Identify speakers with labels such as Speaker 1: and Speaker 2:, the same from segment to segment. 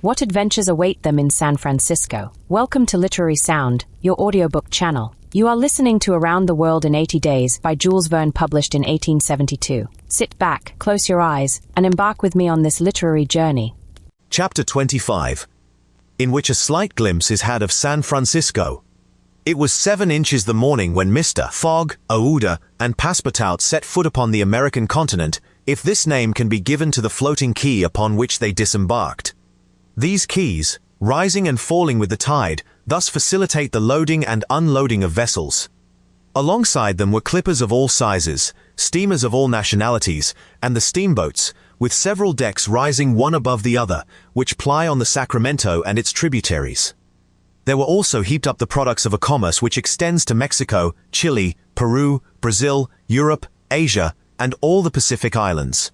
Speaker 1: What adventures await them in San Francisco? Welcome to Literary Sound, your audiobook channel. You are listening to Around the World in 80 Days by Jules Verne, published in 1872. Sit back, close your eyes, and embark with me on this literary journey.
Speaker 2: Chapter 25, in which a slight glimpse is had of San Francisco. It was 7 inches the morning when Mr. Fogg, Aouda, and Passepartout set foot upon the American continent, if this name can be given to the floating quay upon which they disembarked. These quays, rising and falling with the tide, thus facilitate the loading and unloading of vessels. Alongside them were clippers of all sizes, steamers of all nationalities, and the steamboats, with several decks rising one above the other, which ply on the Sacramento and its tributaries. There were also heaped up the products of a commerce which extends to Mexico, Chile, Peru, Brazil, Europe, Asia, and all the Pacific Islands.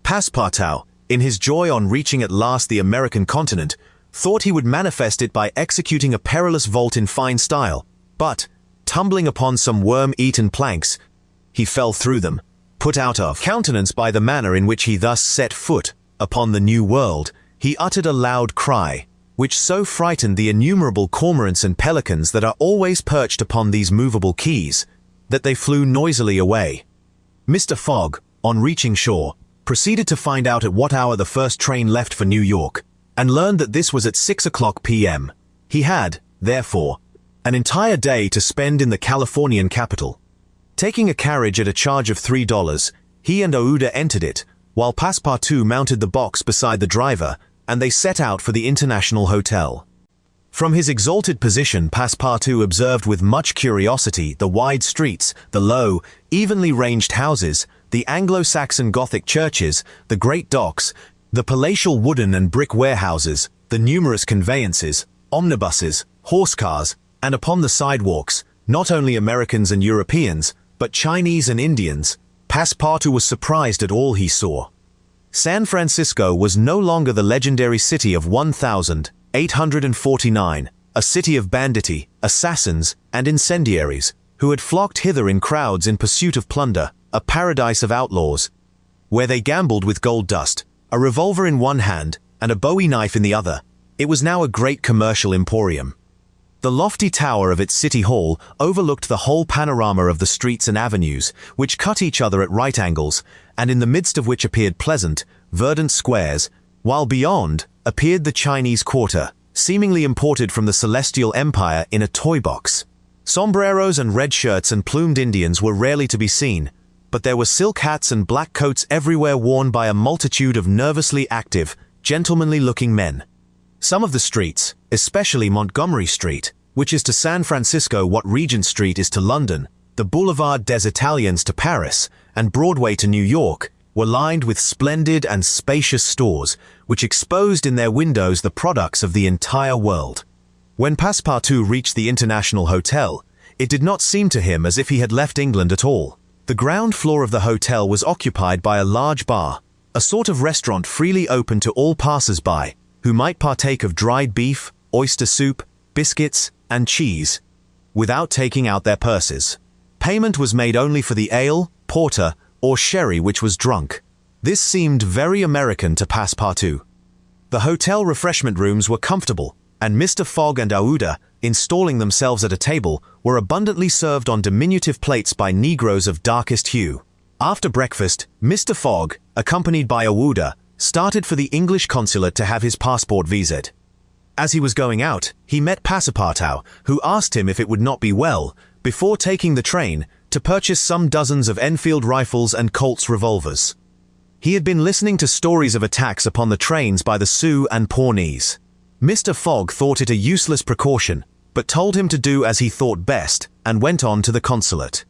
Speaker 2: Passepartout, in his joy on reaching at last the American continent, thought he would manifest it by executing a perilous vault in fine style, but, tumbling upon some worm-eaten planks, he fell through them, put out of countenance by the manner in which he thus set foot upon the new world. He uttered a loud cry, which so frightened the innumerable cormorants and pelicans that are always perched upon these movable quays, that they flew noisily away. Mr. Fogg, on reaching shore, proceeded to find out at what hour the first train left for New York, and learned that this was at 6 o'clock p.m. He had, therefore, an entire day to spend in the Californian capital. Taking a carriage at a charge of $3, he and Aouda entered it, while Passepartout mounted the box beside the driver, and they set out for the International Hotel. From his exalted position, Passepartout observed with much curiosity the wide streets, the low, evenly ranged houses, the Anglo-Saxon Gothic churches, the great docks, the palatial wooden and brick warehouses, the numerous conveyances, omnibuses, horse cars, and upon the sidewalks, not only Americans and Europeans, but Chinese and Indians. Passepartout was surprised at all he saw. San Francisco was no longer the legendary city of 1849, a city of banditti, assassins, and incendiaries, who had flocked hither in crowds in pursuit of plunder, a paradise of outlaws, where they gambled with gold dust, a revolver in one hand and a bowie knife in the other. It was now a great commercial emporium. The lofty tower of its city hall overlooked the whole panorama of the streets and avenues, which cut each other at right angles, and in the midst of which appeared pleasant, verdant squares, while beyond appeared the Chinese Quarter, seemingly imported from the Celestial Empire in a toy box. Sombreros and red shirts and plumed Indians were rarely to be seen, but there were silk hats and black coats everywhere worn by a multitude of nervously active, gentlemanly-looking men. Some of the streets, especially Montgomery Street, which is to San Francisco what Regent Street is to London, the Boulevard des Italiens to Paris, and Broadway to New York, were lined with splendid and spacious stores, which exposed in their windows the products of the entire world. When Passepartout reached the International Hotel, it did not seem to him as if he had left England at all. The ground floor of the hotel was occupied by a large bar, a sort of restaurant freely open to all passers-by, who might partake of dried beef, oyster soup, biscuits, and cheese, without taking out their purses. Payment was made only for the ale, porter, or sherry which was drunk. This seemed very American to Passepartout. The hotel refreshment rooms were comfortable, and Mr. Fogg and Aouda, installing themselves at a table, were abundantly served on diminutive plates by Negroes of darkest hue. After breakfast, Mr. Fogg, accompanied by Aouda, started for the English consulate to have his passport visaed. As he was going out, he met Passepartout, who asked him if it would not be well, before taking the train, to purchase some dozens of Enfield rifles and Colt's revolvers. He had been listening to stories of attacks upon the trains by the Sioux and Pawnees. Mr. Fogg thought it a useless precaution, but told him to do as he thought best, and went on to the consulate.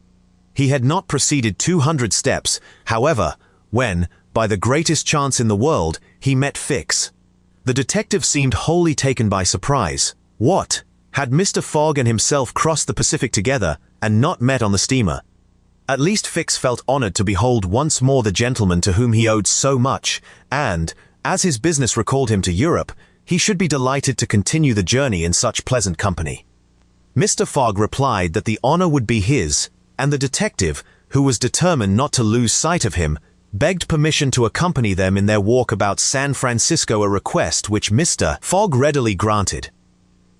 Speaker 2: He had not proceeded 200 steps, however, when, by the greatest chance in the world, he met Fix. The detective seemed wholly taken by surprise. What? Had Mr. Fogg and himself crossed the Pacific together, and not met on the steamer? At least Fix felt honored to behold once more the gentleman to whom he owed so much, and, as his business recalled him to Europe, he should be delighted to continue the journey in such pleasant company. Mr. Fogg replied that the honor would be his, and the detective, who was determined not to lose sight of him, begged permission to accompany them in their walk about San Francisco, a request which Mr. Fogg readily granted.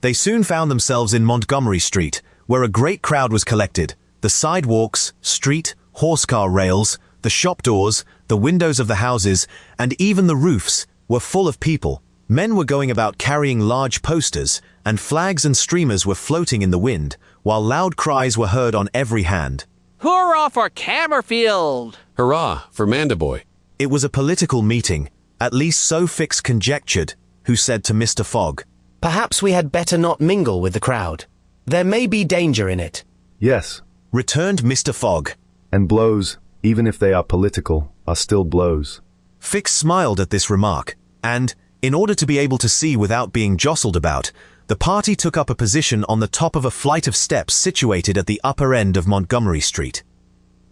Speaker 2: They soon found themselves in Montgomery Street, where a great crowd was collected. The sidewalks, street, horse-car rails, the shop doors, the windows of the houses, and even the roofs were full of people. Men were going about carrying large posters, and flags and streamers were floating in the wind, while loud cries were heard on every hand.
Speaker 3: Hurrah for Cammerfield!
Speaker 4: Hurrah for Mandiboy!
Speaker 2: It was a political meeting, at least so Fix conjectured, who said to Mr. Fogg,
Speaker 5: "Perhaps we had better not mingle with the crowd. There may be danger in it."
Speaker 6: Yes,
Speaker 2: returned Mr. Fogg.
Speaker 6: and blows, even if they are political, are still blows.
Speaker 2: Fix smiled at this remark, and, in order to be able to see without being jostled about, the party took up a position on the top of a flight of steps situated at the upper end of Montgomery Street.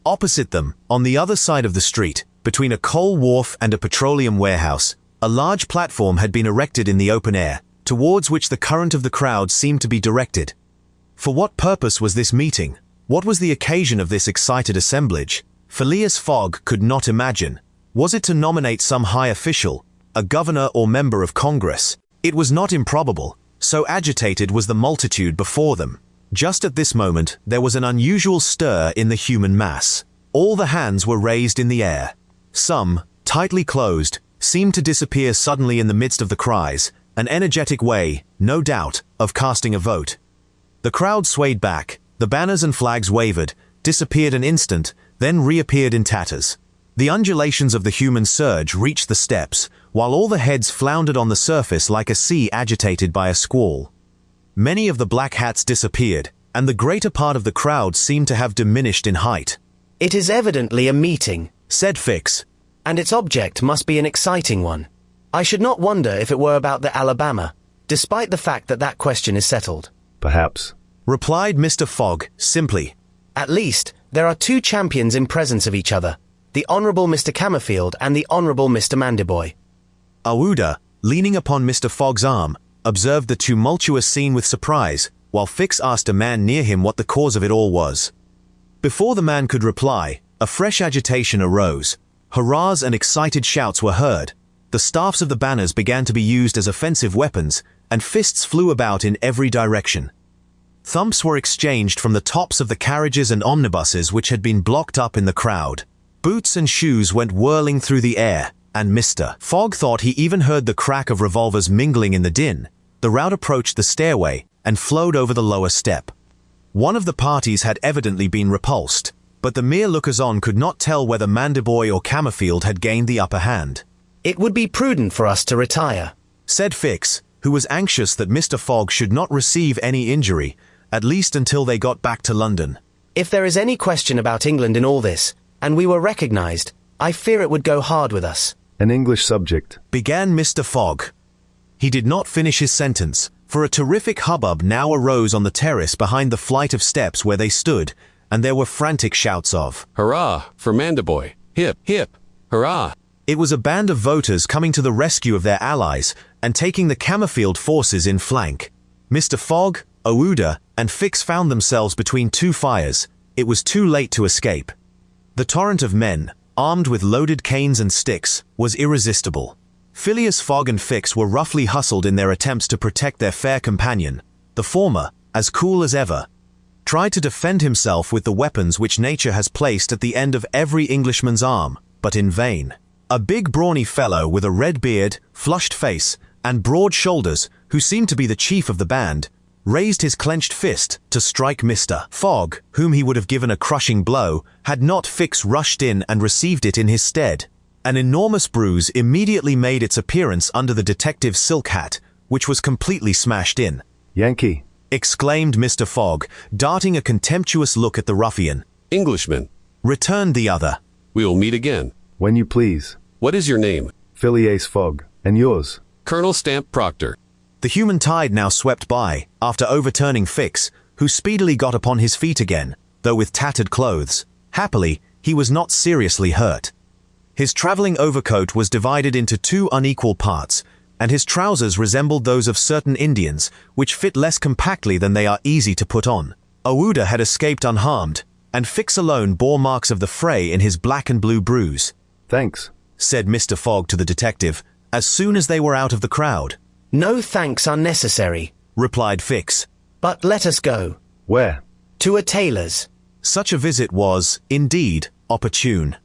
Speaker 2: Opposite them, on the other side of the street, between a coal wharf and a petroleum warehouse, a large platform had been erected in the open air, towards which the current of the crowd seemed to be directed. For what purpose was this meeting? What was the occasion of this excited assemblage? Phileas Fogg could not imagine. Was it to nominate some high official, a governor or member of Congress? It was not improbable, so agitated was the multitude before them. Just at this moment, there was an unusual stir in the human mass. All the hands were raised in the air. Some, tightly closed, seemed to disappear suddenly in the midst of the cries, an energetic way, no doubt, of casting a vote. The crowd swayed back, the banners and flags wavered, disappeared an instant, then reappeared in tatters. The undulations of the human surge reached the steps, while all the heads floundered on the surface like a sea agitated by a squall. Many of the black hats disappeared, and the greater part of the crowd seemed to have diminished in height.
Speaker 5: "It is evidently a meeting,"
Speaker 2: said Fix,
Speaker 5: "and its object must be an exciting one. I should not wonder if it were about the Alabama, despite the fact that that question is settled."
Speaker 6: Perhaps.
Speaker 2: replied Mr. Fogg, simply.
Speaker 5: "At least, there are two champions in presence of each other, the Honourable Mr. Cammerfield and the Honourable Mr. Mandiboy."
Speaker 2: Aouda, leaning upon Mr. Fogg's arm, observed the tumultuous scene with surprise, while Fix asked a man near him what the cause of it all was. Before the man could reply, a fresh agitation arose. Hurrahs and excited shouts were heard. The staffs of the banners began to be used as offensive weapons, and fists flew about in every direction. Thumps were exchanged from the tops of the carriages and omnibuses which had been blocked up in the crowd. Boots and shoes went whirling through the air, and Mr. Fogg thought he even heard the crack of revolvers mingling in the din. The rout approached the stairway and flowed over the lower step. One of the parties had evidently been repulsed, but the mere lookers-on could not tell whether Mandiboy or Cammerfield had gained the upper hand.
Speaker 5: "It would be prudent for us to retire,"
Speaker 2: said Fix, who was anxious that Mr. Fogg should not receive any injury, at least until they got back to London.
Speaker 5: "If there is any question about England in all this, and we were recognized, I fear it would go hard with us."
Speaker 6: An English subject.
Speaker 2: Began Mr. Fogg. He did not finish his sentence, for a terrific hubbub now arose on the terrace behind the flight of steps where they stood, and there were frantic shouts of,
Speaker 4: Hurrah for Mandiboy! Hip, hip, hurrah!
Speaker 2: It was a band of voters coming to the rescue of their allies and taking the Cammerfield forces in flank. Mr. Fogg, Aouda, and Fix found themselves between two fires. It was too late to escape. The torrent of men, armed with loaded canes and sticks, was irresistible. Phileas Fogg and Fix were roughly hustled in their attempts to protect their fair companion. The former, as cool as ever, tried to defend himself with the weapons which nature has placed at the end of every Englishman's arm, but in vain. A big brawny fellow with a red beard, flushed face, and broad shoulders, who seemed to be the chief of the band, raised his clenched fist to strike Mr. Fogg, whom he would have given a crushing blow, had not Fix rushed in and received it in his stead. An enormous bruise immediately made its appearance under the detective's silk hat, which was completely smashed in.
Speaker 6: Yankee.
Speaker 2: Exclaimed Mr. Fogg, darting a contemptuous look at the ruffian.
Speaker 4: Englishman,
Speaker 2: Returned the other.
Speaker 4: we will meet again.
Speaker 6: When you please.
Speaker 4: What is your name?
Speaker 6: Phileas Fogg. And yours?
Speaker 4: Colonel Stamp Proctor.
Speaker 2: The human tide now swept by, after overturning Fix, who speedily got upon his feet again, though with tattered clothes. Happily, he was not seriously hurt. His traveling overcoat was divided into two unequal parts, and his trousers resembled those of certain Indians, which fit less compactly than they are easy to put on. Aouda had escaped unharmed, and Fix alone bore marks of the fray in his black and blue bruise.
Speaker 6: Thanks.
Speaker 2: said Mr. Fogg to the detective as soon as they were out of the crowd.
Speaker 5: No thanks are necessary,
Speaker 2: Replied Fix.
Speaker 5: but let us go.
Speaker 6: Where?
Speaker 5: To a tailor's.
Speaker 2: Such a visit was, indeed, opportune.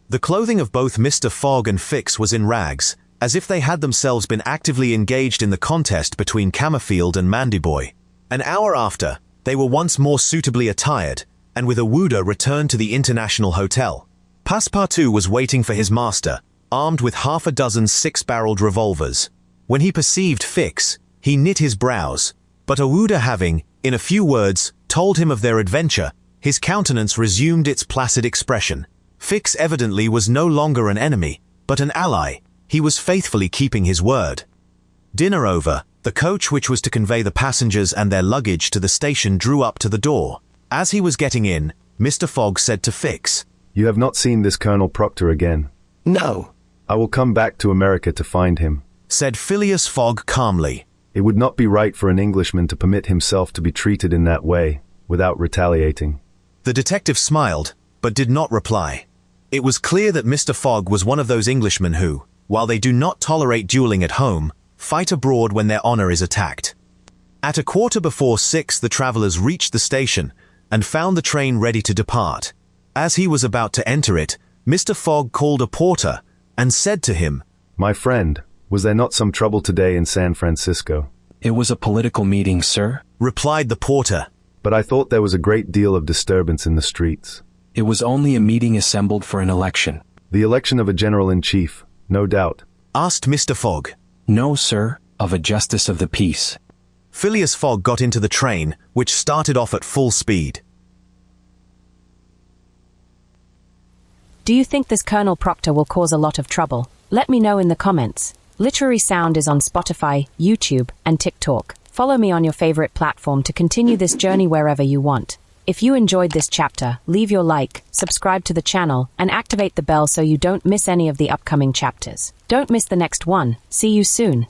Speaker 2: The clothing of both Mr. Fogg and Fix was in rags, as if they had themselves been actively engaged in the contest between Camerfield and Mandyboy. An hour after, they were once more suitably attired, and with Aouda returned to the International Hotel. Passepartout was waiting for his master, armed with half a dozen six-barreled revolvers. When he perceived Fix, he knit his brows, but Aouda having, in a few words, told him of their adventure, his countenance resumed its placid expression. Fix evidently was no longer an enemy, but an ally. He was faithfully keeping his word. Dinner over, the coach which was to convey the passengers and their luggage to the station drew up to the door. As he was getting in, Mr. Fogg said to Fix,
Speaker 6: You have not seen this Colonel Proctor again.
Speaker 5: No.
Speaker 6: I will come back to America to find him.
Speaker 2: said Phileas Fogg calmly.
Speaker 6: It would not be right for an Englishman to permit himself to be treated in that way, without retaliating.
Speaker 2: The detective smiled, but did not reply. It was clear that Mr. Fogg was one of those Englishmen who, while they do not tolerate dueling at home, fight abroad when their honor is attacked. At 6:15 the travelers reached the station and found the train ready to depart. As he was about to enter it, Mr. Fogg called a porter and said to him,
Speaker 6: My friend, was there not some trouble today in San Francisco?
Speaker 7: It was a political meeting, sir.
Speaker 2: replied the porter.
Speaker 6: But I thought there was a great deal of disturbance in the streets.
Speaker 7: It was only a meeting assembled for an election.
Speaker 6: The election of a general-in-chief, no doubt.
Speaker 2: Asked Mr. Fogg.
Speaker 7: No, sir, of a justice of the peace.
Speaker 2: Phileas Fogg got into the train, which started off at full speed.
Speaker 1: Do you think this Colonel Proctor will cause a lot of trouble? Let me know in the comments. Literary Sound is on Spotify, YouTube, and TikTok. Follow me on your favorite platform to continue this journey wherever you want. If you enjoyed this chapter, leave your like, subscribe to the channel, and activate the bell so you don't miss any of the upcoming chapters. Don't miss the next one. See you soon.